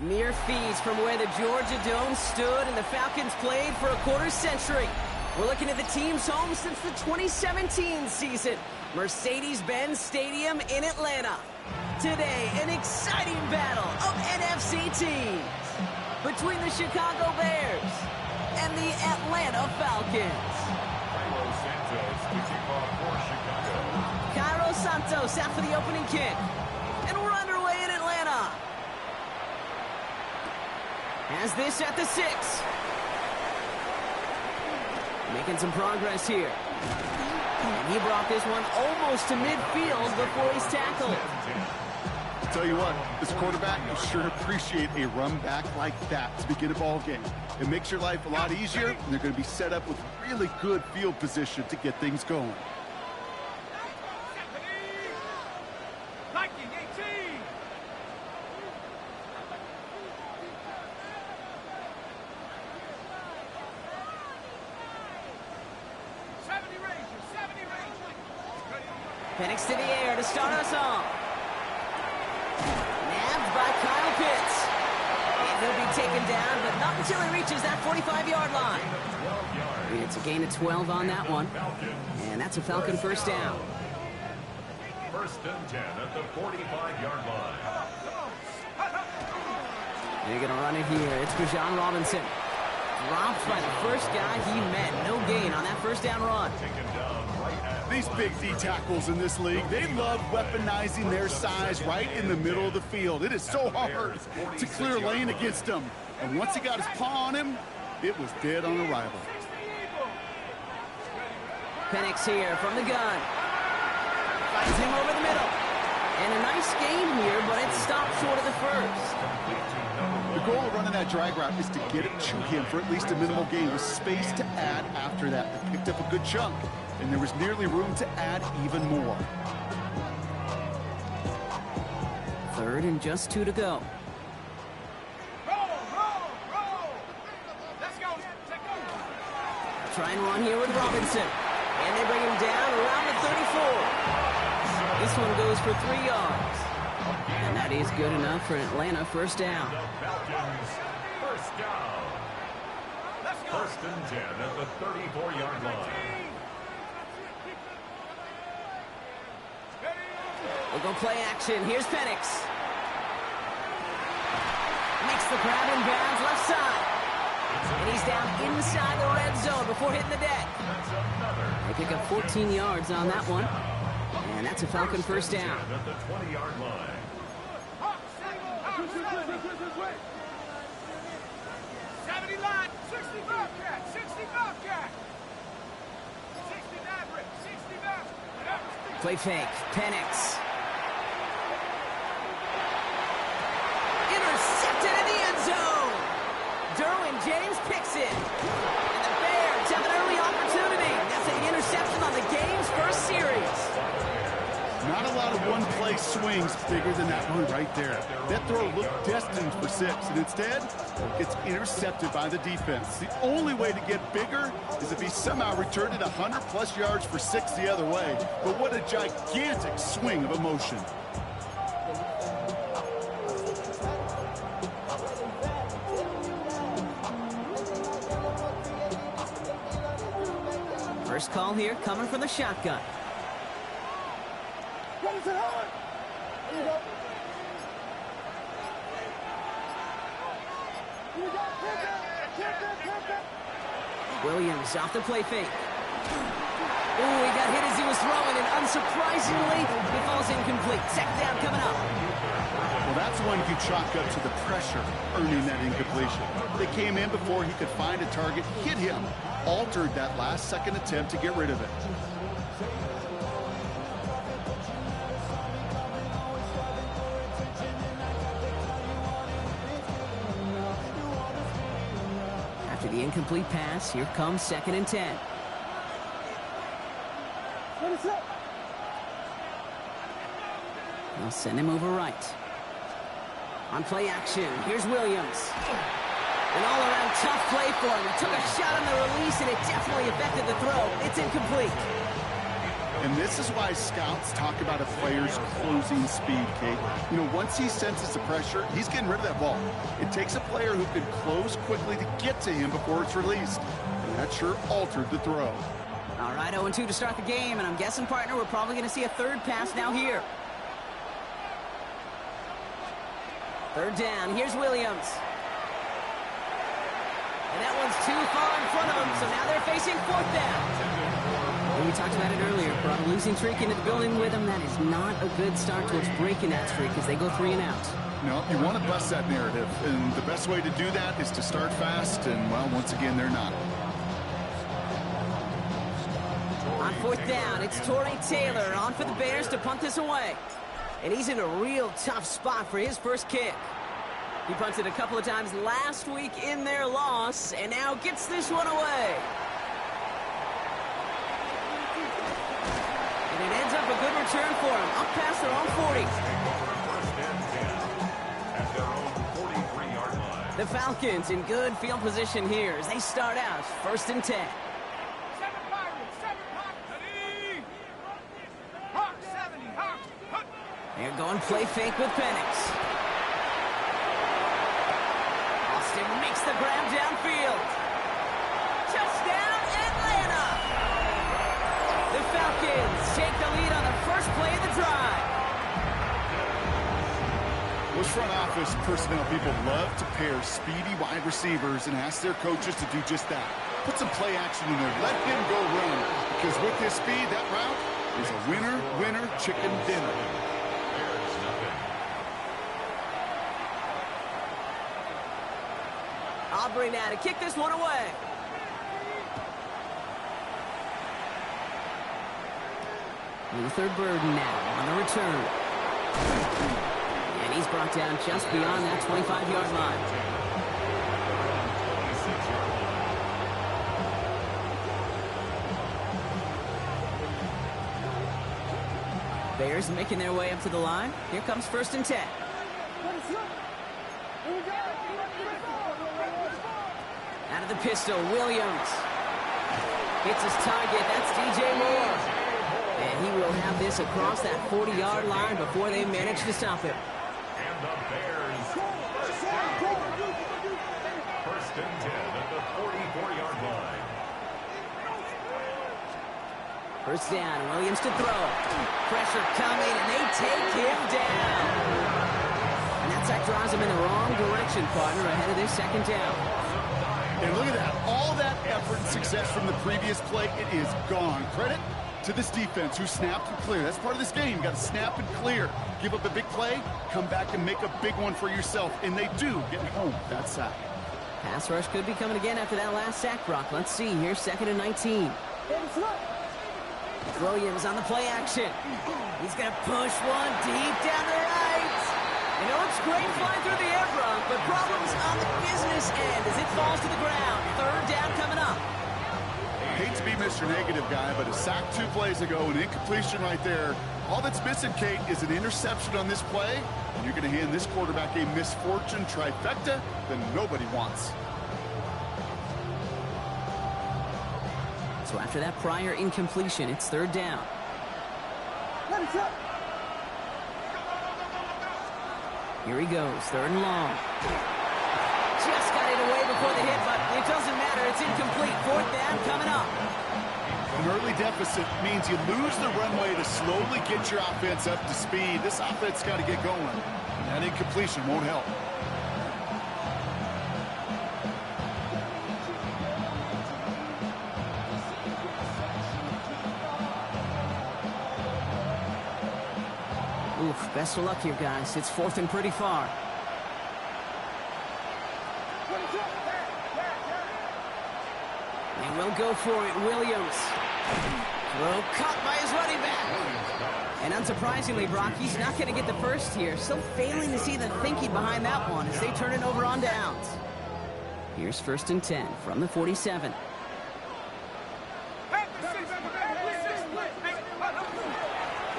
Mere feet from where the Georgia Dome stood and the Falcons played for a quarter century. We're looking at the team's home since the 2017 season, Mercedes-Benz Stadium in Atlanta. Today, an exciting battle of NFC teams between the Chicago Bears and the Atlanta Falcons. Cairo Santos out for the opening kick. And we're underway in Atlanta. Has this at the 6. Making some progress here. And he brought this one almost to midfield before he's tackled. Tell you what, as a quarterback, you sure appreciate a run back like that to begin a ball game. It makes your life a lot easier, and they're going to be set up with really good field position to get things going. Penix to the air to start us off. Nabbed by Kyle Pitts. And he'll be taken down, but not until he reaches that 45-yard line. It's a gain of 12 on that one. And that's a Falcon first down. First and 10 at the 45-yard line. They're going to run it here. It's Bijan Robinson. Dropped by the first guy he met. No gain on that first down run. These big D tackles in this league, they love weaponizing their size right in the middle of the field. It is so hard to clear lane against them. And once he got his paw on him, it was dead on arrival. Penix here from the gun. Finds him over the middle. And a nice gain here, but it stopped short of the first. The goal of running that drag route is to get it to him for at least a minimal gain with space to add after that. They picked up a good chunk, and there was nearly room to add even more. Third and just 2 to go. Let's go. Try and run here with Robinson. And they bring him down around the 34. This one goes for 3 yards. And that is good enough for an Atlanta first down. Falcons first down. First and 10 at the 34-yard line. We'll go play action. Here's Penix. Makes the grab in bounds left side. And he's down inside the red zone before hitting the deck. They pick up 14 yards on that one. And that's a Falcon first down. At the 20-yard line. 70 line, 65 cat, 65 cat. 69 rip, 69. Play fake. Penix. Intercepted in the end zone. Derwin James picks it. And the Bears have an early opportunity. That's an interception on the game's first series. Not a lot of one-play swings bigger than that one right there. That throw looked destined for 6, and instead, it gets intercepted by the defense. The only way to get bigger is if he somehow returned it 100-plus yards for 6 the other way. But what a gigantic swing of emotion. First call here coming from the shotgun. Williams off the play fake. Ooh, he got hit as he was throwing, and unsurprisingly, it falls incomplete. Second down coming up. Well, that's one you chalk up to the pressure earning that incompletion. They came in before he could find a target, hit him, altered that last-second attempt to get rid of it. After the incomplete pass, here comes 2nd and 10. They'll send him over right. On play action, here's Williams. An all-around tough play for him. He took a shot on the release, and it definitely affected the throw. It's incomplete. And this is why scouts talk about a player's closing speed, Kate. You know, once he senses the pressure, he's getting rid of that ball. It takes a player who can close quickly to get to him before it's released. And that sure altered the throw. All right, 0-2 to start the game, and I'm guessing, partner, we're probably going to see a third pass now here. Third down, here's Williams. And that one's too far in front of them, so now they're facing fourth down. And we talked about it earlier, brought a losing streak into the building with them. That is not a good start towards breaking that streak as they go 3 and out. No, you want to bust that narrative, and the best way to do that is to start fast, and, well, once again, they're not. On fourth down, it's Torrey Taylor on for the Bears to punt this away. And he's in a real tough spot for his first kick. He punted a couple of times last week in their loss, and now gets this one away. And it ends up a good return for him, up past their own 40. The Falcons in good field position here as they start out first and 10. They're going play fake with Penix. Austin makes the grab downfield. Touchdown, Atlanta! The Falcons take the lead on the first play of the drive. Those front office personnel people love to pair speedy wide receivers and ask their coaches to do just that. Put some play action in there. Let him go run. Because with his speed, that route is a winner, winner, chicken dinner. Aubrey now to kick this one away. Luther Burden now on the return. And he's brought down just beyond that 25-yard line. Bears making their way up to the line. Here comes first and 10. Out of the pistol, Williams hits his target. That's DJ Moore. And he will have this across that 40-yard line before they manage to stop him. And the Bears first and 10 at the 44-yard line. First down, Williams to throw. Pressure coming, and they take him down. And that sack draws him in the wrong direction, partner, ahead of this second down. And look at that. All that effort and success from the previous play, it is gone. Credit to this defense who snapped and cleared. That's part of this game. You got to snap and clear. Give up a big play, come back and make a big one for yourself. And they do get home that sack. Pass rush could be coming again after that last sack, Brock. Let's see. Here's second and 19. Williams on the play action. He's going to push one deep down the right. You know, it's great flying through the air, Brock, but problems on the business end as it falls to the ground. Third down coming up. Hate to be Mr. Negative guy, but a sack 2 plays ago, an incompletion right there. All that's missing, Kate, is an interception on this play, and you're going to hand this quarterback a misfortune trifecta that nobody wants. So after that prior incompletion, it's third down. Here he goes, third and long. Just got it away before the hit, but it doesn't matter. It's incomplete. Fourth down coming up. An early deficit means you lose the runway to slowly get your offense up to speed. This offense got to get going. That incompletion won't help. Oof, best of luck here, guys. It's fourth and pretty far. They will go for it. Williams. Throw caught by his running back. And unsurprisingly, Brock, he's not going to get the first here. Still failing to see the thinking behind that one as they turn it over on downs. Here's first and 10 from the 47.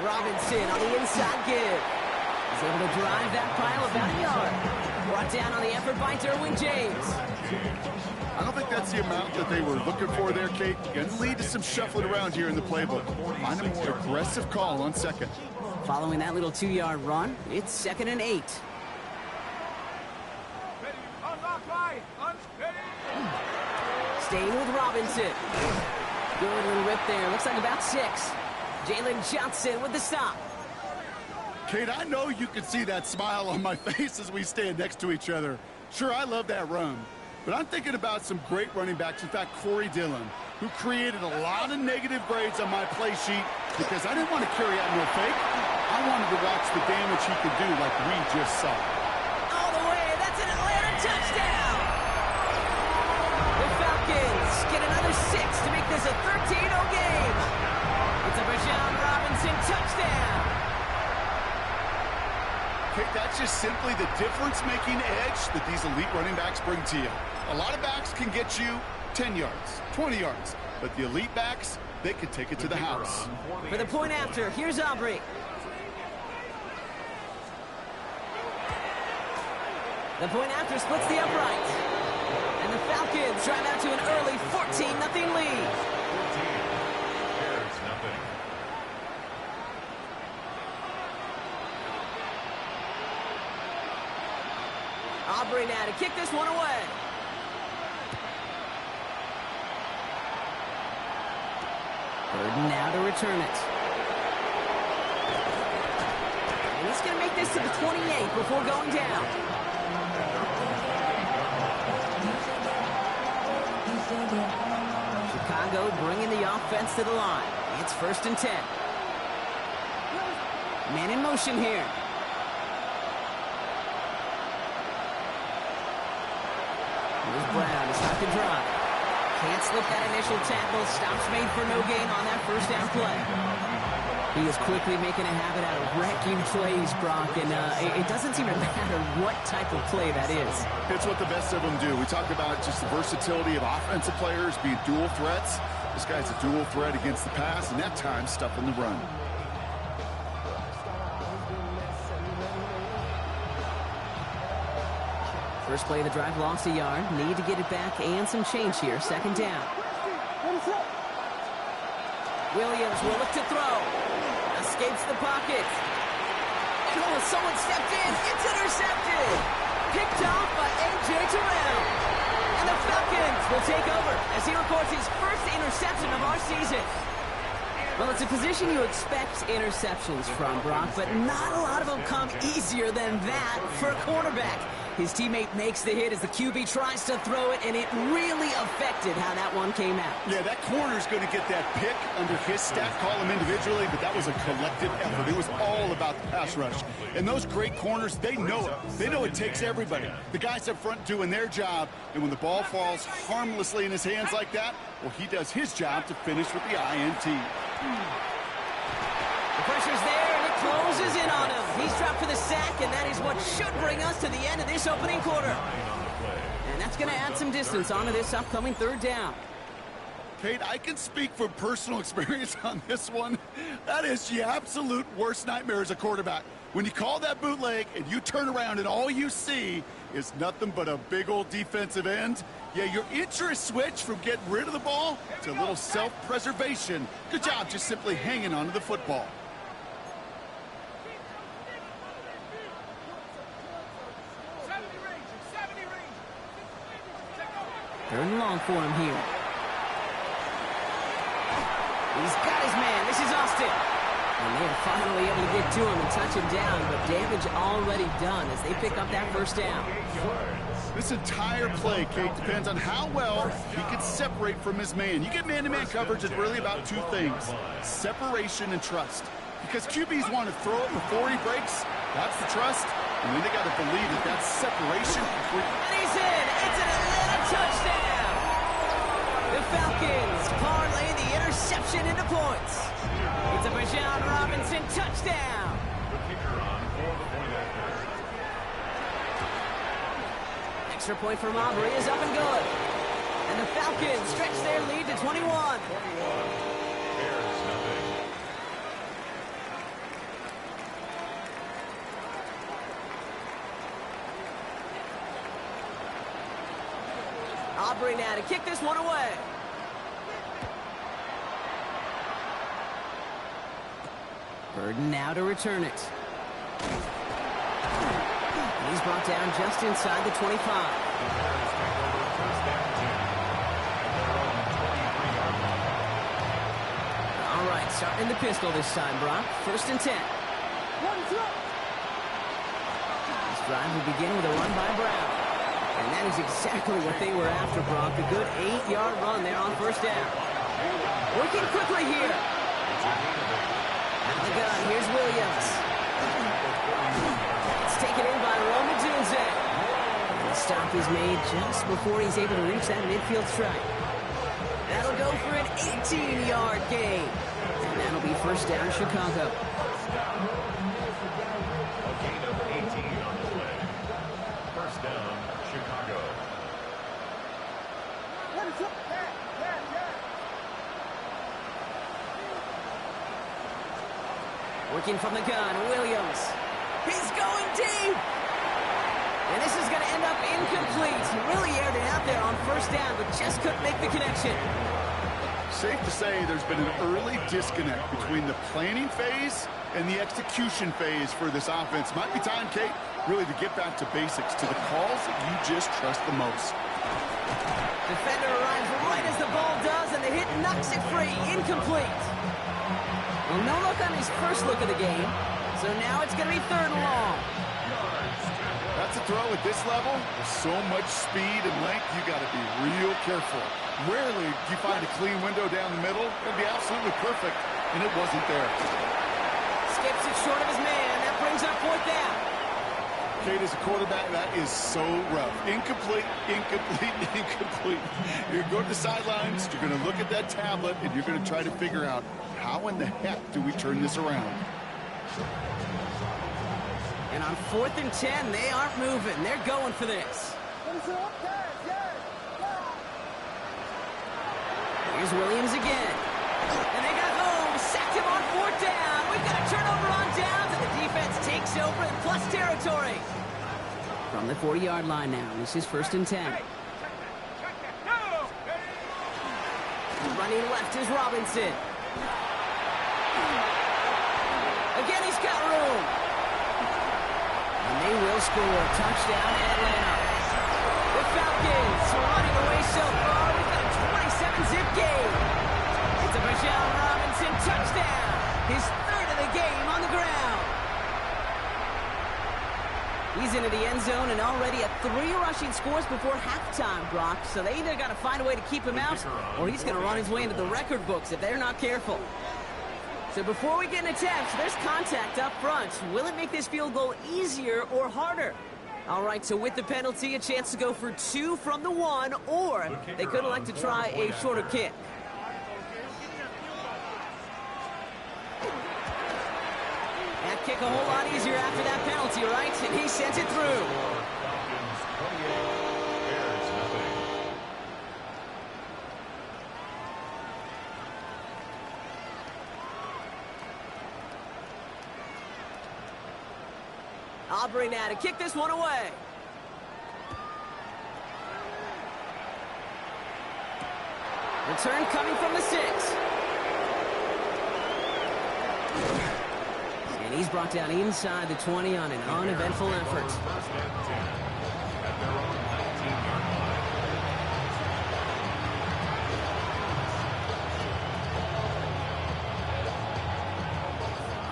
Robinson on the inside give. He's able to drive that pile about a yard. Brought down on the effort by Derwin James. I don't think that's the amount that they were looking for there, Kate. Going to lead to some shuffling around here in the playbook. Find a more aggressive call on second. Following that little 2-yard run, it's 2nd and 8. Staying with Robinson. Good little rip there. Looks like about 6. Jalen Johnson with the stop. Kate, I know you can see that smile on my face as we stand next to each other. Sure, I love that run. But I'm thinking about some great running backs. In fact, Corey Dillon, who created a lot of negative grades on my play sheet because I didn't want to carry out no fake. I wanted to watch the damage he could do like we just saw. All the way. That's an Atlanta touchdown. The Falcons get another 6 to make this a 13-0 game. It's a Bijan Robinson touchdown. Okay, that's just simply the difference-making edge that these elite running backs bring to you. A lot of backs can get you 10 yards, 20 yards, but the elite backs, they can take it to the house. For the point after, here's Aubrey. The point after splits the upright. And the Falcons drive out to an early 14-0 lead. Aubrey now to kick this one away. Burden now to return it. And he's going to make this to the 28 before going down. Chicago bringing the offense to the line. It's 1st and 10. Man in motion here. Here's Brown to stop the drive. Can't slip that initial tackle. Stops made for no gain on that 1st down play. He is quickly making a habit out of wrecking plays, Brock, and it doesn't seem to matter what type of play that is. It's what the best of them do. We talked about just the versatility of offensive players being dual threats. This guy's a dual threat against the pass, and that time stuffing the run. First play of the drive lost a yard. Need to get it back and some change here. 2nd down. Williams will look to throw. Escapes the pocket. Oh, someone stepped in. It's intercepted. Picked off by A.J. Terrell. And the Falcons will take over as he records his first interception of our season. Well, it's a position you expect interceptions from, Brock, but not a lot of them come easier than that for a quarterback. His teammate makes the hit as the QB tries to throw it, and it really affected how that one came out. Yeah, that corner's going to get that pick under his stat column individually, but that was a collective effort. It was all about the pass rush. And those great corners, they know it. They know it takes everybody. The guys up front doing their job, and when the ball falls harmlessly in his hands like that, well, he does his job to finish with the INT. The pressure's there, and it closes in on him. He's dropped for the sack, and that is what should bring us to the end of this opening quarter. And that's going to add some distance onto this upcoming 3rd down. Kate, I can speak from personal experience on this one. That is the absolute worst nightmare as a quarterback. When you call that bootleg and you turn around and all you see is nothing but a big old defensive end, yeah, your interest switch from getting rid of the ball to a little self-preservation. Good job just simply hanging onto the football. 3rd and long for him here. He's got his man. This is Austin. And they're finally able to get to him and touch him down, but damage already done as they pick up that 1st down. This entire play, Kate, depends on how well he can separate from his man. You get man-to-man coverage, it's really about 2 things, separation and trust. Because QBs want to throw it before he breaks, that's the trust, and then they got to believe that that's separation. And he's in! It's an Atlanta touchdown! The Falcons parlay the interception into points. It's a Bijan Robinson touchdown! Extra point from Aubrey is up and good. And the Falcons stretch their lead to 21. Aubrey now to kick this one away. Burden now to return it. He's brought down just inside the 25. All right, starting the pistol this time, Brock. 1st and 10. This drive will begin with a run by Brown. And that is exactly what they were after, Brock. A good 8-yard run there on 1st down. Working quickly here. Now the gun. Here's Williams. It's taken in by Roma Dunze. The stop is made just before he's able to reach that midfield strike. That'll go for an 18-yard gain. And that'll be 1st down, Chicago. A gain of 18 on the play. 1st down, Chicago. Working from the gun, Williams. He's going deep. And this is going to end up incomplete. Really aired it out there on 1st down, but just couldn't make the connection. Safe to say there's been an early disconnect between the planning phase and the execution phase for this offense. Might be time, Kate, really to get back to basics, to the calls that you just trust the most. Defender arrives right as the ball does, and the hit knocks it free. Incomplete. Well, no look on his first look of the game, so now it's going to be 3rd and long. That's a throw at this level. With so much speed and length, you got to be real careful. Rarely do you find a clean window down the middle. It'd be absolutely perfect, and it wasn't there. Skips it short of his man. That brings up 4th down. Kate, as a quarterback, that is so rough. Incomplete, incomplete, incomplete. You're going to the sidelines, you're going to look at that tablet, and you're going to try to figure out how in the heck do we turn this around. And on 4th and 10, they aren't moving. They're going for this. Here's Williams again. And they got home. Sacked him on 4th down. We've got a turnover on downs, and the defense takes over in plus territory. From the 40-yard line now, this is 1st and 10. Running left is Robinson. Again, he's got room. And they will score. Touchdown, Atlanta. The Falcons running away so far. We've got a 27-zip game. It's a Bijan Robinson touchdown. His 3rd of the game on the ground. He's into the end zone and already at 3 rushing scores before halftime, Brock. So they either got to find a way to keep him out, or he's going to run his way into the record books if they're not careful. So before we get an attempt, there's contact up front. Will it make this field goal easier or harder? All right, so with the penalty, a chance to go for 2 from the 1, or they could elect to try a shorter kick. That kick a whole lot easier after that penalty, right? And he sent it through. Aubrey now to kick this one away. Return coming from the 6. And he's brought down inside the 20 on an uneventful effort.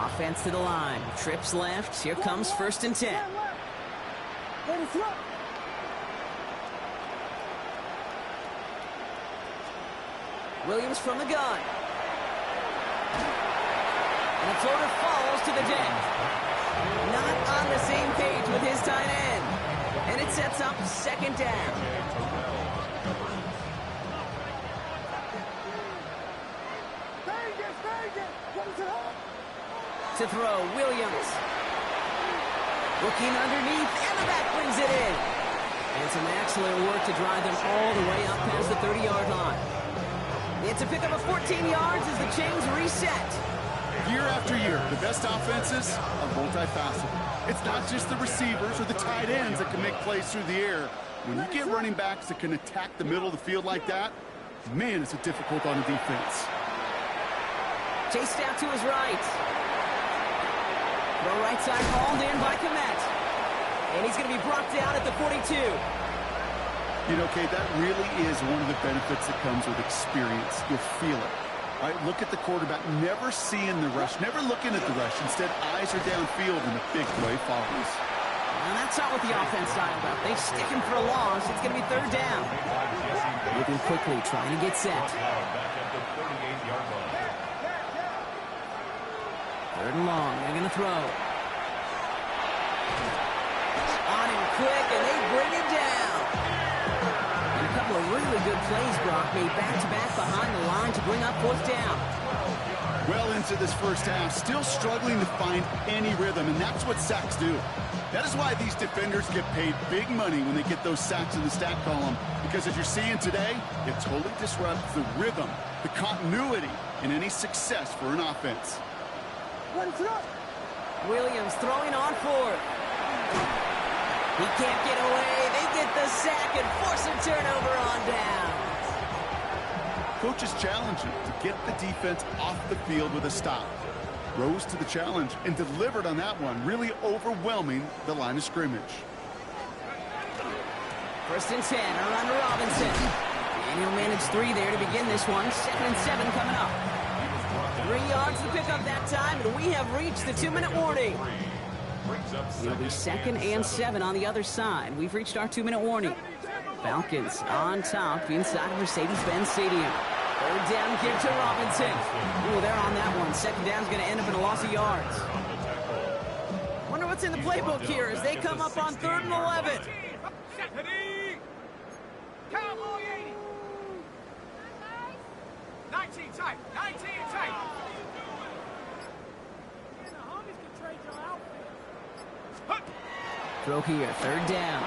Offense to the line. Trips left. Here comes 1st and 10. Williams from the gun. And the floater falls to the deck. Not on the same page with his tight end. And it sets up 2nd down. To throw, Williams. Looking underneath, and the back brings it in. And some excellent work to drive them all the way up past the 30-yard line. It's a pickup of 14 yards as the chains reset. Year after year, the best offenses are multifaceted. It's not just the receivers or the tight ends that can make plays through the air. When you get running backs that can attack the middle of the field like that, man, it's difficult on the defense. Chased out to his right. Throw right side hauled in by Komet. And he's going to be brought down at the 42. You know, Kate, that really is one of the benefits that comes with experience. You'll feel it. Right, look at the quarterback, never seeing the rush, never looking at the rush. Instead, eyes are downfield, and the big play follows. And that's not what the offense dialed up. They stick him for a loss. It's going to be third down. Moving quickly, trying to get set. Third and long. They're going to throw. On him quick, and they bring him down. And a couple of really good plays, Brock, made back-to-back behind the line to bring up fourth down. Well into this first half, still struggling to find any rhythm, and that's what sacks do. That is why these defenders get paid big money when they get those sacks in the stat column, because as you're seeing today, it totally disrupts the rhythm, the continuity, and any success for an offense. Williams throwing on fourth. He can't get away. They get the sack and force a turnover on down. Coaches challenge him to get the defense off the field with a stop. Rose to the challenge and delivered on that one, really overwhelming the line of scrimmage. First and 10, around to Robinson. And he'll manage 3 there to begin this one. 2nd and 7 coming up. 3 yards to pick up that time, and we have reached the 2-minute warning. It'll be 2nd and 7 on the other side. We've reached our 2-minute warning. Falcons on top inside of Mercedes-Benz Stadium. Third down kick to Robinson. Ooh, they're on that one. 2nd down's going to end up in a loss of yards. Wonder what's in the playbook here as they come up on 3rd and 11. Cowboy 80. 19 tight. 19 tight. Throw here, 3rd down.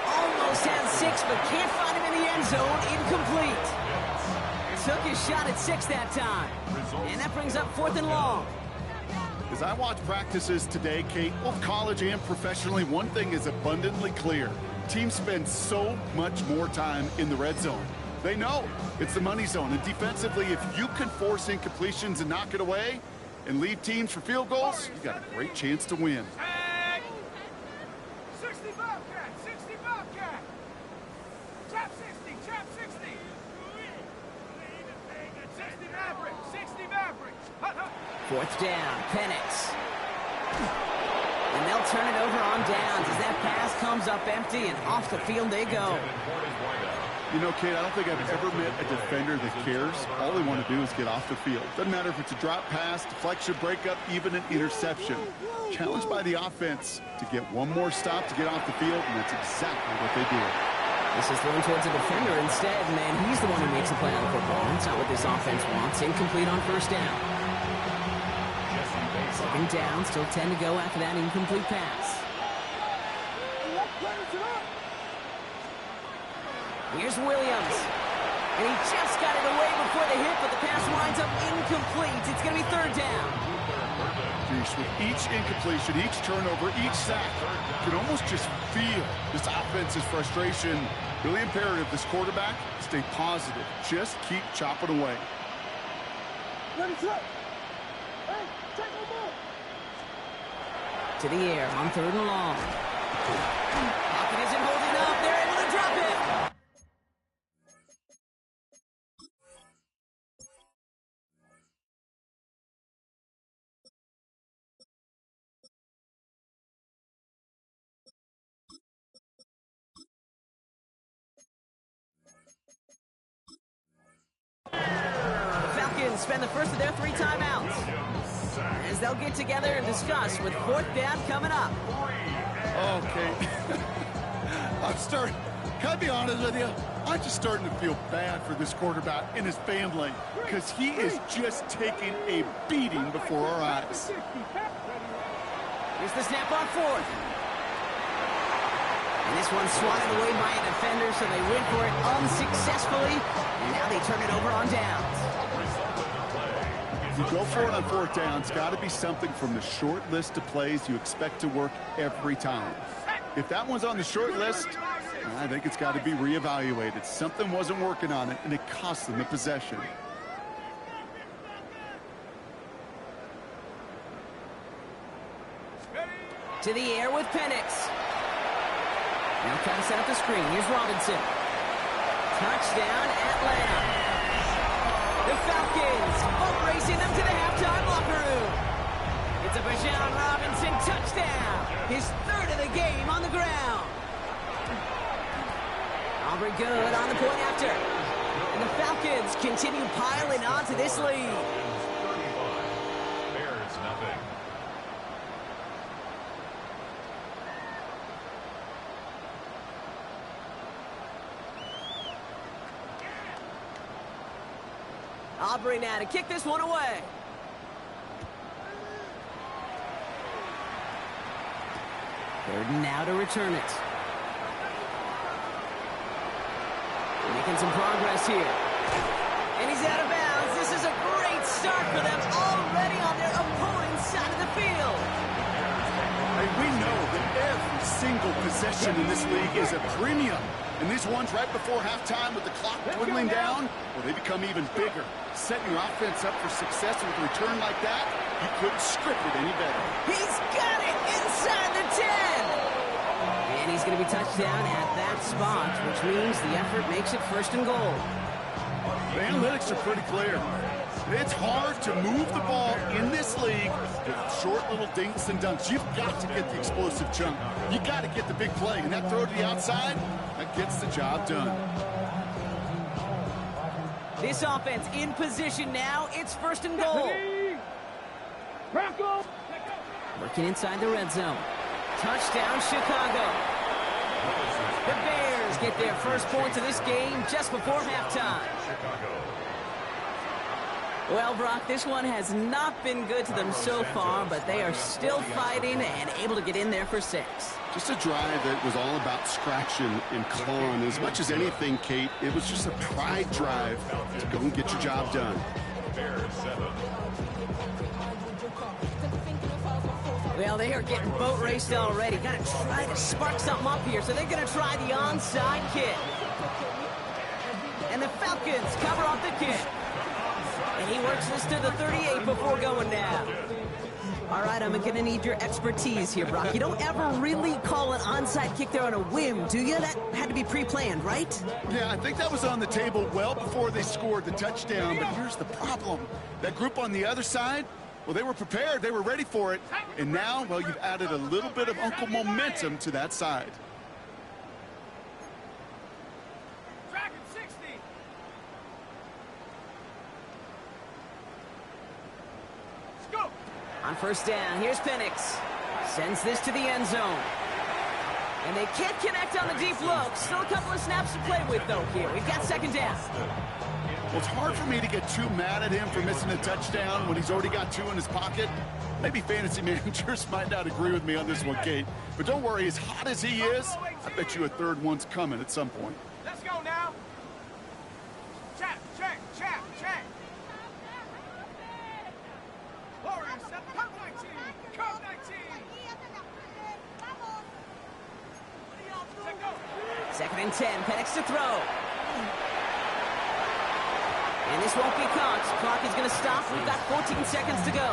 Almost has 6, but can't find him in the end zone. Incomplete. Took his shot at 6 that time. And that brings up 4th and long. As I watch practices today, Kate, both college and professionally, one thing is abundantly clear. Teams spend so much more time in the red zone. They know it's the money zone. And defensively, if you can force incompletions and knock it away and lead teams for field goals, you got a great chance to win. 60 Bobcat. 60 Bobcat. Trap 60. Trap 60. 60 Maverick. 60 Maverick. 4th down, Penix. And they'll turn it over on downs as that pass comes up empty and off the field they go. You know, Kate, I don't think I've ever met a defender that cares. All they want to do is get off the field. Doesn't matter if it's a drop pass, deflection, breakup, even an interception. Challenged by the offense to get one more stop to get off the field, and that's exactly what they do. This is thrown towards a defender instead, man. He's the one who makes a play on the football. That's not what this offense wants. Incomplete on 1st down. 2nd down, still 10 to go after that incomplete pass. Here's Williams. And he just got it away before the hit, but the pass winds up incomplete. It's going to be 3rd down. With each incompletion, each turnover, each sack, you can almost just feel this offense's frustration. Really imperative, this quarterback, stay positive. Just keep chopping away. To the air on 3rd and long. Pocket isn't holding up. They're able to drop it. Spend the first of their 3 timeouts as they'll get together and discuss with 4th down coming up. Okay. Can I be honest with you? I'm just starting to feel bad for this quarterback and his family because he is just taking a beating before our eyes. Here's the snap on 4th. And this one's swatted away by a defender, so they went for it unsuccessfully. And now they turn it over on downs. You go for it on 4th down, it's got to be something from the short list of plays you expect to work every time. If that one's on the short list, I think it's got to be reevaluated. Something wasn't working on it, and it cost them the possession. To the air with Penix. Now trying to set up the screen. Here's Robinson. Touchdown, Atlanta. The Falcons boat racing them to the halftime locker room. It's a Bijan Robinson touchdown. His third of the game on the ground. Aubrey good on the point after. And the Falcons continue piling on to this lead. 35. Bears nothing. Aubrey now to kick this one away. Third now to return it. Making some progress here. And he's out of bounds. This is a great start for them already on their opponent's side of the field. Hey, we know that every single possession in this league is a premium. And these ones right before halftime with the clock dwindling down, well, they become even bigger. Setting your offense up for success with a return like that, you couldn't script it any better. He's got it inside the 10. And he's going to be touched down at that spot, which means the effort makes it first and goal. The analytics are pretty clear. It's hard to move the ball in this league with short little dinks and dunks. You've got to get the explosive chunk. You got to get the big play. And that throw to the outside, that gets the job done. This offense in position now. It's first and goal. Working inside the red zone. Touchdown, Chicago. The Bears get their first points of this game just before halftime. Well, Brock, this one has not been good to them so far, but they are still fighting and able to get in there for 6. Just a drive that was all about scratching and clawing. As much as anything, Kate, it was just a pride drive to go and get your job done. Bears 7. Well, they are getting boat raced already. Got to try to spark something up here, so they're going to try the onside kick. And the Falcons cover off the kick. And he works this to the 38 before going down. All right, I'm going to need your expertise here, Brock. You don't ever really call an onside kick there on a whim, do you? That had to be pre-planned, right? Yeah, I think that was on the table well before they scored the touchdown. But here's the problem. That group on the other side, well, they were prepared. They were ready for it. And now, well, you've added a little bit of Uncle momentum to that side. On first down, here's Penix. Sends this to the end zone. And they can't connect on the deep look. Still a couple of snaps to play with, though, here. We've got second down. Well, it's hard for me to get too mad at him for missing a touchdown when he's already got 2 in his pocket. Maybe fantasy managers might not agree with me on this one, Kate. But don't worry, as hot as he is, I bet you a third one's coming at some point. Let's go now. Check, check, check, check. Warriors, come 19, come 19. Second and 10, Penix to throw. And this won't be caught. Clock is going to stop. We've got 14 seconds to go.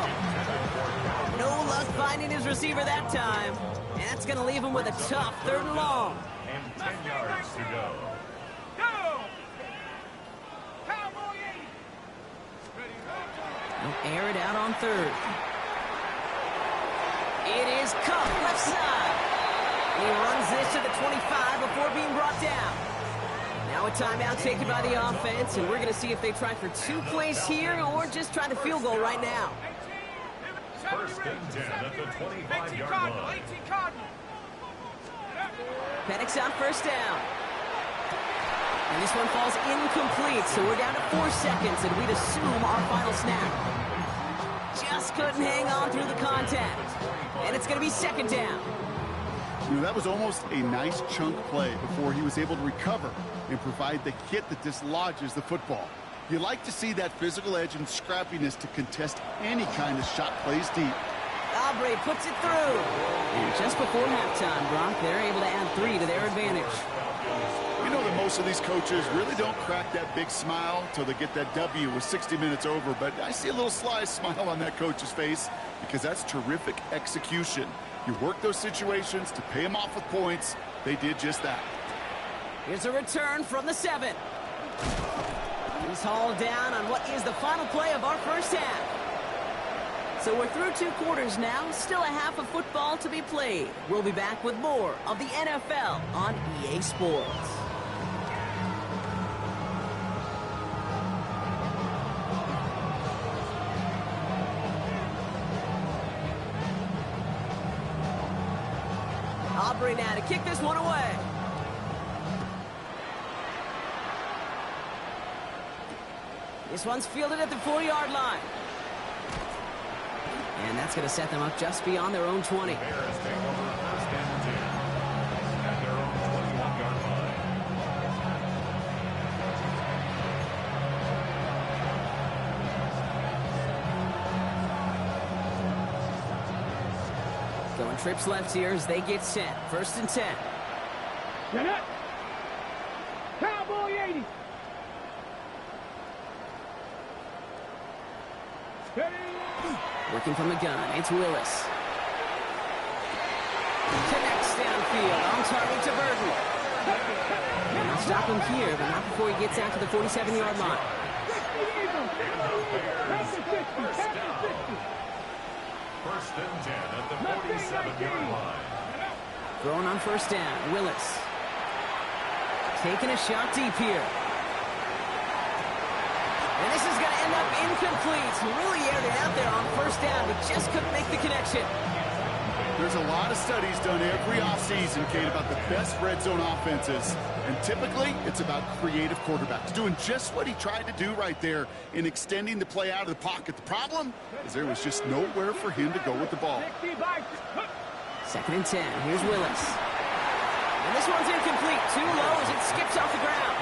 No luck finding his receiver that time. And that's going to leave him with a tough third and long. And 10 yards to go. Go! Cowboy 80. They'll air it out on third. It is Cup left side. And he runs this to the 25 before being brought down. Now a timeout taken by the offense, and we're going to see if they try for 2 plays here or just try the field goal right now. First and 10 at the 25-yard line. Penix on first down. And this one falls incomplete, so we're down to 4 seconds, and we'd assume our final snap. Just couldn't hang on through the contact. And it's going to be second down. You know, that was almost a nice chunk play before he was able to recover and provide the hit that dislodges the football. You like to see that physical edge and scrappiness to contest any kind of shot plays deep. Aubrey puts it through. And just before halftime, Brock, they're able to add 3 to their advantage. You know that most of these coaches really don't crack that big smile until they get that W with 60 minutes over, but I see a little sly smile on that coach's face because that's terrific execution. You work those situations to pay them off with points. They did just that. Here's a return from the 7. He's hauled down on what is the final play of our first half. So we're through 2 quarters now, still a half of football to be played. We'll be back with more of the NFL on EA Sports. Aubrey now to kick this one away. This one's fielded at the 4-yard line. And that's going to set them up just beyond their own 20. Bears take over first and 10 at their own 21-yard line. Going trips left here as they get set. First and 10. Get it. Cowboy 80. Working from the gun, it's Willis. Connects downfield, on target to Burton. And they'll stop him here, but not before he gets out to the 47-yard line. First and 10 at the 47-yard line. Throwing on first down, Willis. Taking a shot deep here. And this is going to end up incomplete. He really aired it out there on first down, but just couldn't make the connection. There's a lot of studies done every offseason, Kate, about the best red zone offenses. And typically, it's about creative quarterbacks doing just what he tried to do right there in extending the play out of the pocket. The problem is there was just nowhere for him to go with the ball. Second and 10. Here's Willis. And this one's incomplete. Too low as it skips off the ground.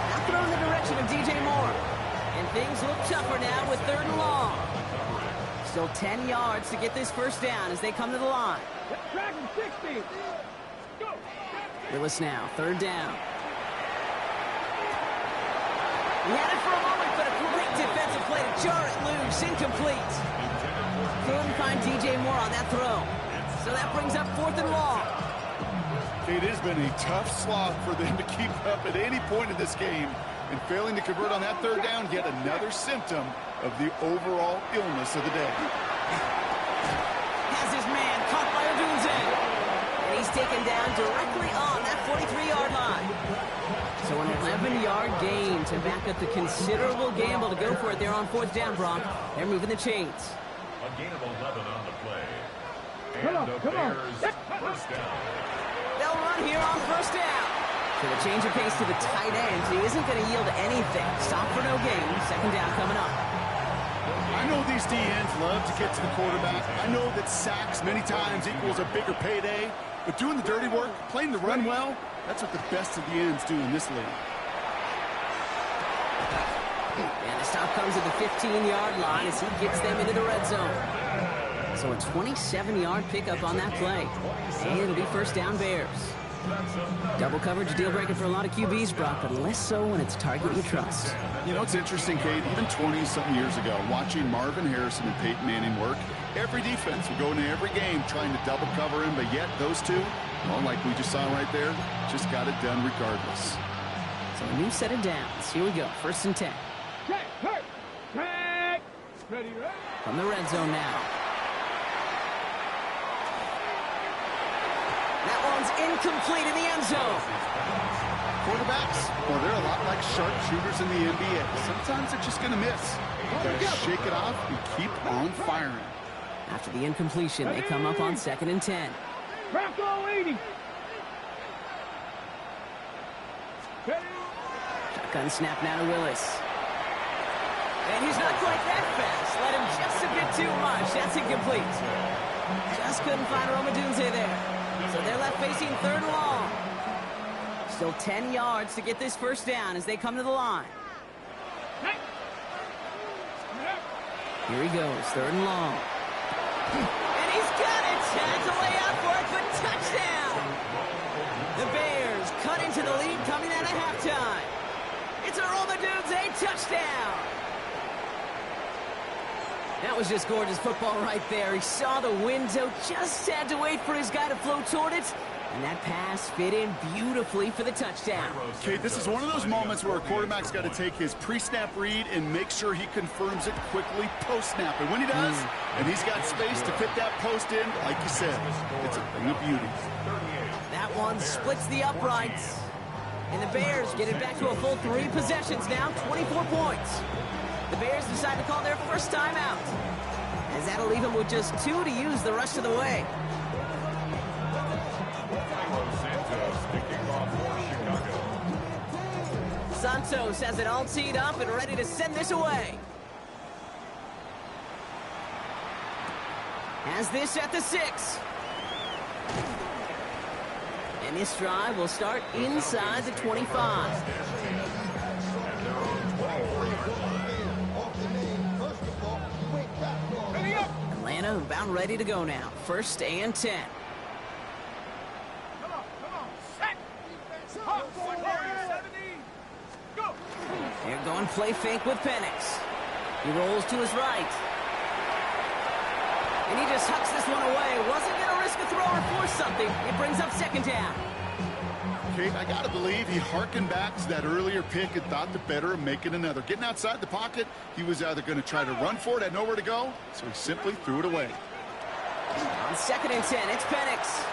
Now thrown in the direction of DJ Moore. And things look tougher now with 3rd and long. Still 10 yards to get this first down as they come to the line. Willis now, 3rd down. He had it for a moment, but a great defensive play to jar it loose. Incomplete. Couldn't find DJ Moore on that throw. So that brings up 4th and long. It has been a tough slog for them to keep up at any point in this game. And failing to convert on that 3rd down, yet another symptom of the overall illness of the day. Has his man caught by Odunze. And he's taken down directly on that 43-yard line. So an 11-yard gain to back up the considerable gamble to go for it there on 4th down, Brock. They're moving the chains. A gain of 11 on the play. And the Bears first down. They'll run here on first down. So the change of pace to the tight end. He isn't going to yield anything. Stop for no gain. 2nd down coming up. I know these DNs love to get to the quarterback. I know that sacks many times equals a bigger payday. But doing the dirty work, playing the run well, that's what the best of the ends do in this league. And the stop comes at the 15-yard line as he gets them into the red zone. So a 27-yard pickup on that play. And it'll be first down Bears. Double coverage deal breaker for a lot of QBs, Brock, but less so when it's target you trust. You know, it's interesting, Kate, even 20-something years ago, watching Marvin Harrison and Peyton Manning work, every defense would go into every game trying to double cover him, but yet those two, well, like we just saw right there, just got it done regardless. So a new set of downs. Here we go, 1st and 10. From the red zone now. That one's incomplete in the end zone. Quarterbacks, well, they're a lot like sharpshooters in the NBA. Sometimes they're just going to miss. You got to shake it off and keep on firing. After the incompletion, they come up on 2nd and 10. Shotgun snap now to Willis. And he's not quite that fast. Let him just a bit too much. That's incomplete. Just couldn't find Romadunze there. So they're left facing 3rd and long. Still 10 yards to get this first down as they come to the line. Here he goes, 3rd and long. got it. Had to lay out for it, but touchdown. The Bears cut into the lead coming out of halftime. It's a Roll the Dudes a touchdown. That was just gorgeous football right there. He saw the window, just had to wait for his guy to flow toward it. And that pass fit in beautifully for the touchdown. Okay, this is one of those moments where a quarterback's got to take his pre-snap read and make sure he confirms it quickly post-snap. And when he does, and he's got space to fit that post in, like you said, it's a thing of beauty. That one splits the uprights. And the Bears get it back to a full 3 possessions now, 24 points. The Bears decide to call their first timeout, as that'll leave them with just 2 to use the rest of the way. Santos has it all teed up and ready to send this away. Has this at the 6. And this drive will start inside the 25. Atlanta about ready to go now. 1st and 10. Come on, set. Hawk, 17. Go. They're going play fake with Penix. He rolls to his right. And he just hucks this one away. Wasn't going to risk a throw or force something. It brings up 2nd down. Okay, I got to believe he harkened back to that earlier pick and thought the better of making another. Getting outside the pocket, he was either going to try to run for it, had nowhere to go, so he simply threw it away. On 2nd and 10, it's Penix.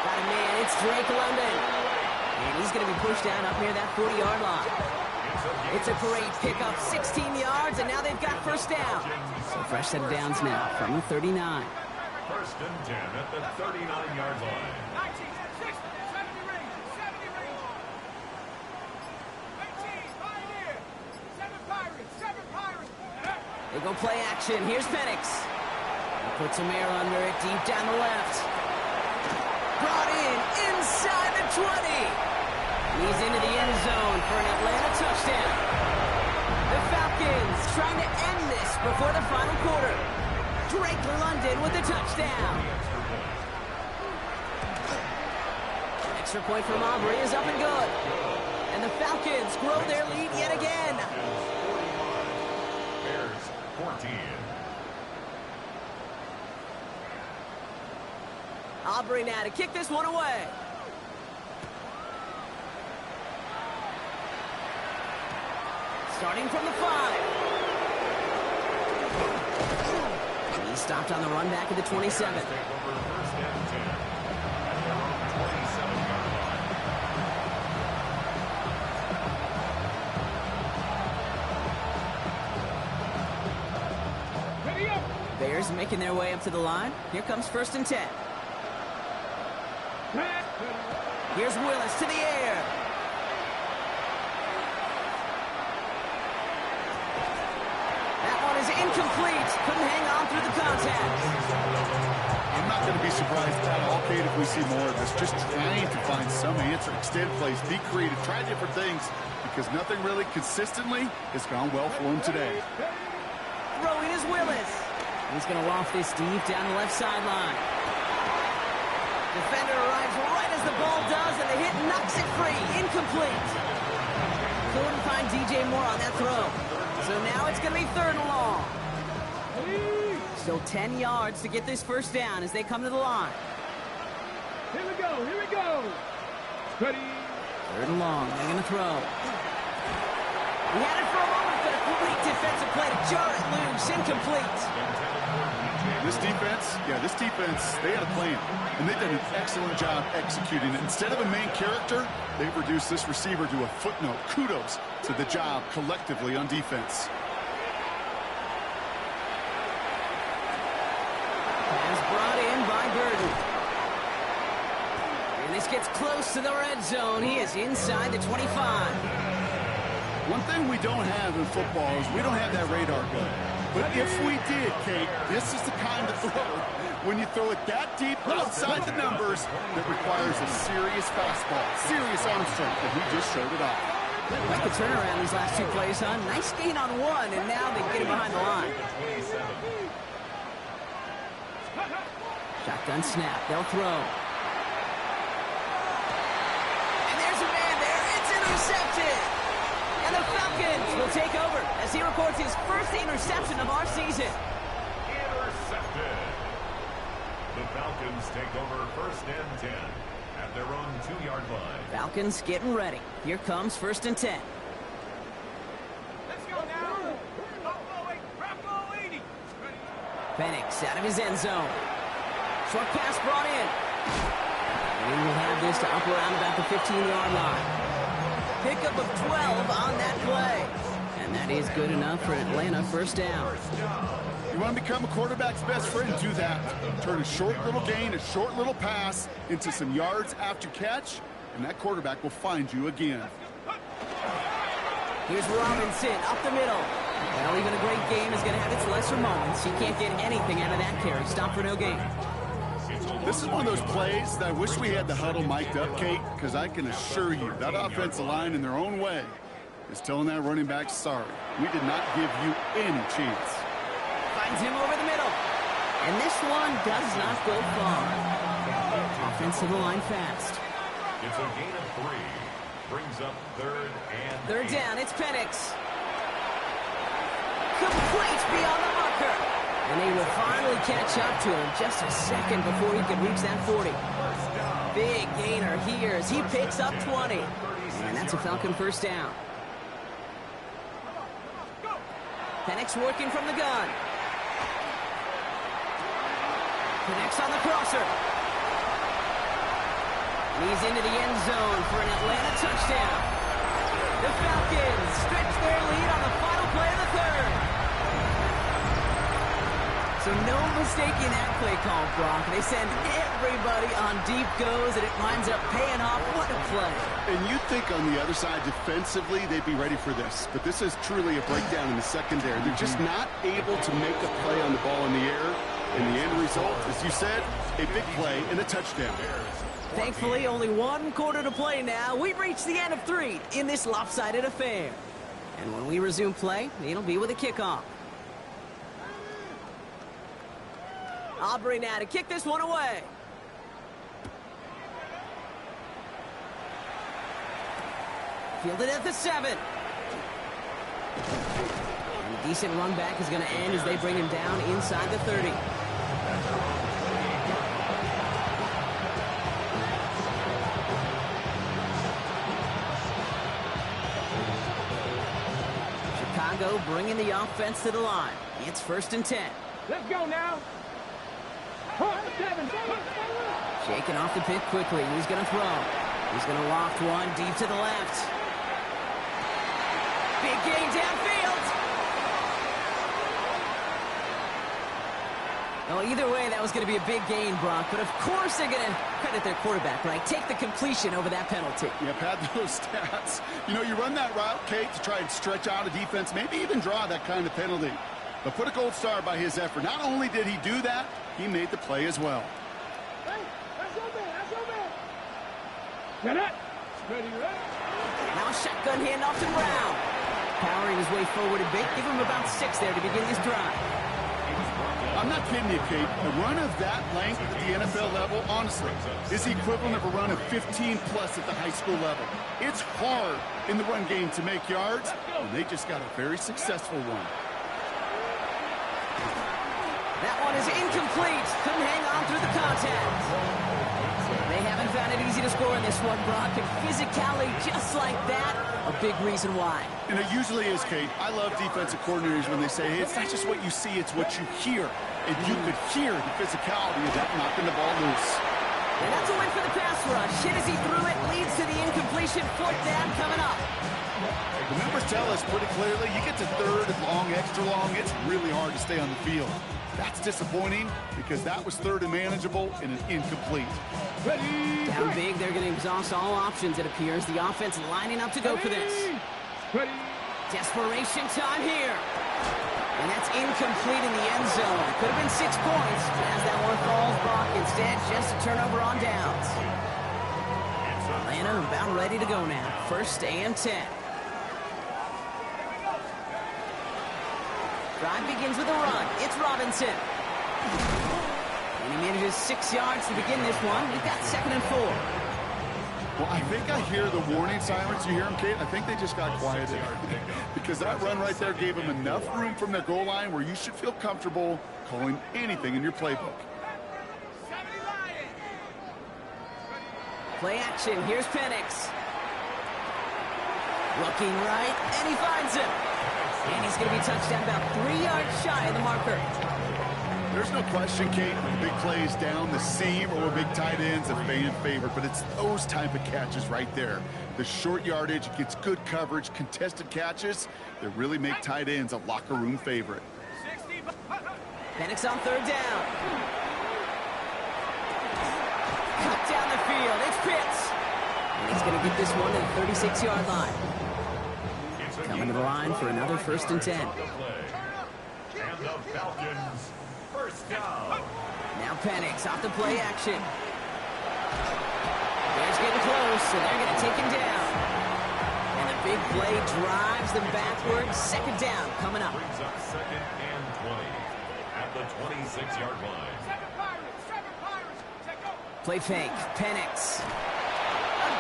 Got a man, it's Drake London. And he's going to be pushed down up near that 40-yard line. It's a great pickup, 16 yards, and now they've got 1st down. So fresh set of downs now from the 39. 1st and 10 at the 39-yard line. 19, 6, 70 range, 18, Pioneer, 7 Pirates. They go play action. Here's Penix. He puts some air under it deep down the left. Brought in inside the 20. He's into the end zone for an Atlanta touchdown. The Falcons trying to end this before the final quarter. Drake London with the touchdown. Extra point from Aubrey is up and good. And the Falcons grow their lead yet again. Bears 14. Aubrey now to kick this one away. Starting from the 5. He stopped on the run back at the 27. Bears making their way up to the line. Here comes 1st and 10. Here's Willis to the air. That one is incomplete. Couldn't hang on through the contact. I'm not going to be surprised at all, Kate, if we see more of this. Just trying to find some answer. Extend plays, be creative, try different things, because nothing really consistently has gone well for him today. Throwing is Willis. He's going to loft this deep down the left sideline. Defender arrives right as the ball does, and the hit knocks it free. Incomplete. Couldn't find DJ Moore on that throw. So now it's going to be 3rd and long. Still 10 yards to get this 1st down as they come to the line. Here we go. Ready. 3rd and long. They're going to throw. He had it for a moment, but a great defensive play to jar it loose. Incomplete. This defense, they had a plan, and they've done an excellent job executing it. Instead of a main character, they've reduced this receiver to a footnote. Kudos to the job collectively on defense. Pass brought in by Burden. And this gets close to the red zone. He is inside the 25. One thing we don't have in football is we don't have that radar gun. But if we did, Kate, this is the kind of throw, when you throw it that deep outside the numbers, that requires a serious fastball, serious arm strength, and he just showed it off. Like the turnaround these last 2 plays, huh? Nice gain on one, and now they get him behind the line. Shotgun snap. They'll throw. And there's a man there. It's intercepted. And the Falcons will take over as he records his first interception of our season. Intercepted. The Falcons take over first and 10 at their own 2-yard line. Falcons getting ready. Here comes first and 10. Let's go now. Bravo 80. Penix out of his end zone. Short pass brought in. And he will have this to up around about the 15-yard line. Pickup of 12 on that play. And that is good enough for Atlanta. First down. You want to become a quarterback's best friend, do that. Turn a short little gain, a short little pass into some yards after catch, and that quarterback will find you again. Here's Robinson up the middle. Well, even a great game is going to have its lesser moments. He can't get anything out of that carry. Stop for no gain. This is one of those plays that I wish we had the huddle mic'd up, Kate, because I can assure you that offensive line in their own way is telling that running back, sorry, we did not give you any chance. Finds him over the middle. And this one does not go far. Offensive line fast. It's a gain of 3. Brings up third down. It's Penix. Complete beyond the marker. And they will finally catch up to him just a second before he could reach that 40. Big gainer here as he picks up 20. And that's a Falcon first down. Penix working from the gun. Penix on the crosser. And he's into the end zone for an Atlanta touchdown. The Falcons stretch their lead on the final play of the third. So no mistaking that play call, Brock. They send everybody on deep goes, and it winds up paying off. What a play. And you'd think on the other side, defensively, they'd be ready for this. But this is truly a breakdown in the secondary. They're just not able to make a play on the ball in the air. And the end result, as you said, a big play and a touchdown. Thankfully, only one quarter to play now. We've reached the end of 3 in this lopsided affair. And when we resume play, it'll be with a kickoff. Aubrey now to kick this one away. Fielded at the 7. And a decent run back is going to end as they bring him down inside the 30. Chicago bringing the offense to the line. It's first and 10. Let's go now. Shaking off the pick quickly. He's going to throw. He's going to loft one deep to the left. Big gain downfield. Well, either way, that was going to be a big gain, Brock. But of course they're going to credit their quarterback, right? Take the completion over that penalty. Yep, had those stats. You know, you run that route, Kate, to try and stretch out a defense, maybe even draw that kind of penalty. But put a gold star by his effort. Not only did he do that, he made the play as well. Hey, that's your man. That's your man. Get it. Ready, ready. Now a shotgun handoff to Brown. Powering his way forward a bit. Give him about 6 there to begin this drive. I'm not kidding you, Kate. A run of that length at the NFL level, honestly, is the equivalent of a run of 15-plus at the high school level. It's hard in the run game to make yards, and they just got a very successful one. That one is incomplete. Couldn't hang on through the contact. They haven't found it easy to score in this one, Brock. And physicality just like that, a big reason why. And it usually is, Kate. I love defensive coordinators when they say, hey, it's not just what you see, it's what you hear. And you could hear the physicality of that knocking the ball loose. And that's a win for the pass rush. Hit as he threw it, leads to the incompletion. 4th down coming up. The numbers tell us pretty clearly, you get to 3rd and long, extra long, it's really hard to stay on the field. That's disappointing because that was 3rd and manageable and an incomplete. Ready. Down big, they're going to exhaust all options, it appears. The offense lining up to go for this. Ready. Desperation time here. And that's incomplete in the end zone. Could have been 6 points as that one falls, Brock. Instead, just a turnover on downs. Atlanta about ready to go now. 1st and 10. Drive begins with a run. It's Robinson. And he manages 6 yards to begin this one. We've got 2nd and 4. Well, I think I hear the warning sirens. You hear them, Kate? I think they just got quieted. Because that run right there gave them enough room from their goal line where you should feel comfortable calling anything in your playbook. Play action. Here's Penix. Looking right, and he finds him. And he's going to be touched down about 3 yards shy of the marker. There's no question, Kate, big plays down the seam or big tight ends a fan favorite, but it's those type of catches right there. The short yardage, gets good coverage, contested catches that really make tight ends a locker room favorite. Penix on 3rd down. Cut down the field. It's Pitts. And he's going to get this one to the 36-yard line. Coming to the line for another 1st and 10. And the Falcons, 1st down. Now Penix off the play action. Bears getting close, so they're going to take him down. And the big play drives them backwards. 2nd down coming up. Brings up 2nd and 20 at the 26-yard line. Play fake. Penix.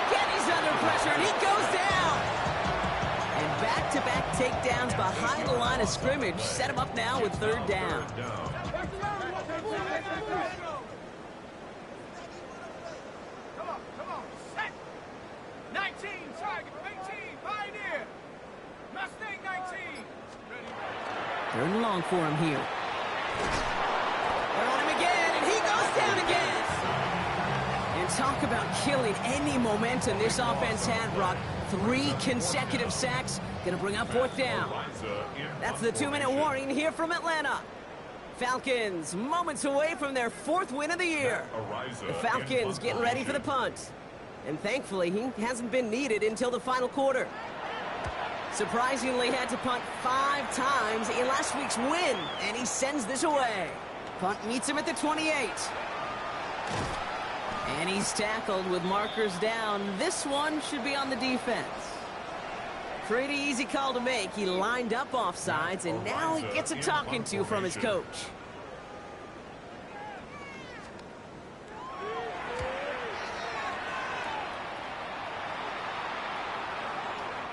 Again, he's under pressure, and he goes down. And back-to-back takedowns behind the line of scrimmage set him up now with 3rd down. Come on, set. 19, target, 18, Pioneer. Mustang 19. 3rd and long for him here. They're on him again, and he goes down again. And talk about killing any momentum this offense had, Brock. 3 consecutive sacks. Going to bring up 4th down. That's the 2-minute warning here from Atlanta. Falcons moments away from their 4th win of the year. The Falcons getting ready for the punt. And thankfully, he hasn't been needed until the final quarter. Surprisingly, had to punt 5 times in last week's win, and he sends this away. Punt meets him at the 28. And he's tackled with markers down. This one should be on the defense. Pretty easy call to make. He lined up offsides, and now he gets a talking to from his coach.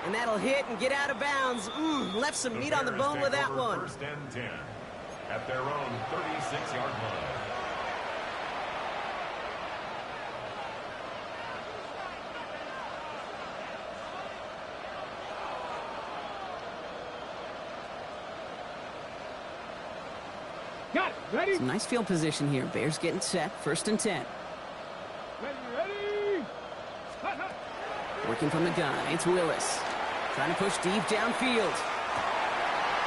And that'll hit and get out of bounds. Left some meat on the bone with that one. 1st and 10 at their own 36-yard line. Got it. Ready? Some nice field position here. Bears getting set. 1st and 10. Ready. Working from the gun. It's Willis. Trying to push deep downfield.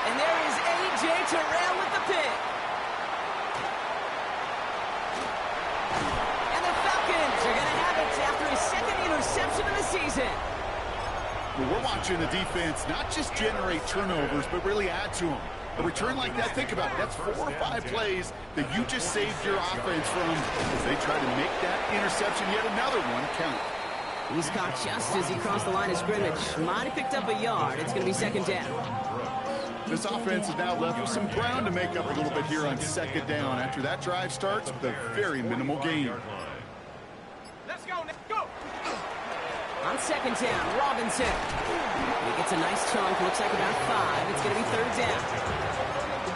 And there is A.J. Terrell with the pick. And the Falcons are going to have it after his 2nd interception of the season. Well, we're watching the defense not just generate turnovers, but really add to them. A return like that, think about it, that's 4 or 5 plays that you just saved your offense from as they try to make that interception, yet another one, count. He's caught just as he crossed the line of scrimmage. Might have picked up a yard. It's going to be 2nd down. This offense is now left with some ground to make up a little bit here on 2nd down after that drive starts with a very minimal gain. Let's go. On 2nd down, Robinson. He gets a nice chunk, looks like about 5. It's going to be 3rd down.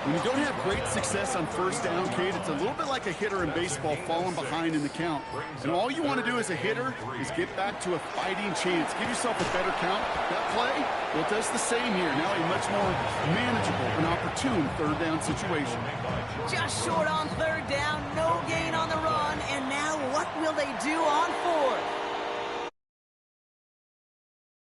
When you don't have great success on 1st down, Kate, it's a little bit like a hitter in baseball falling behind in the count. And all you want to do as a hitter is get back to a fighting chance. Give yourself a better count. That play, well, it does the same here. Now a much more manageable and opportune 3rd down situation. Just short on 3rd down, no gain on the run, and now what will they do on 4th?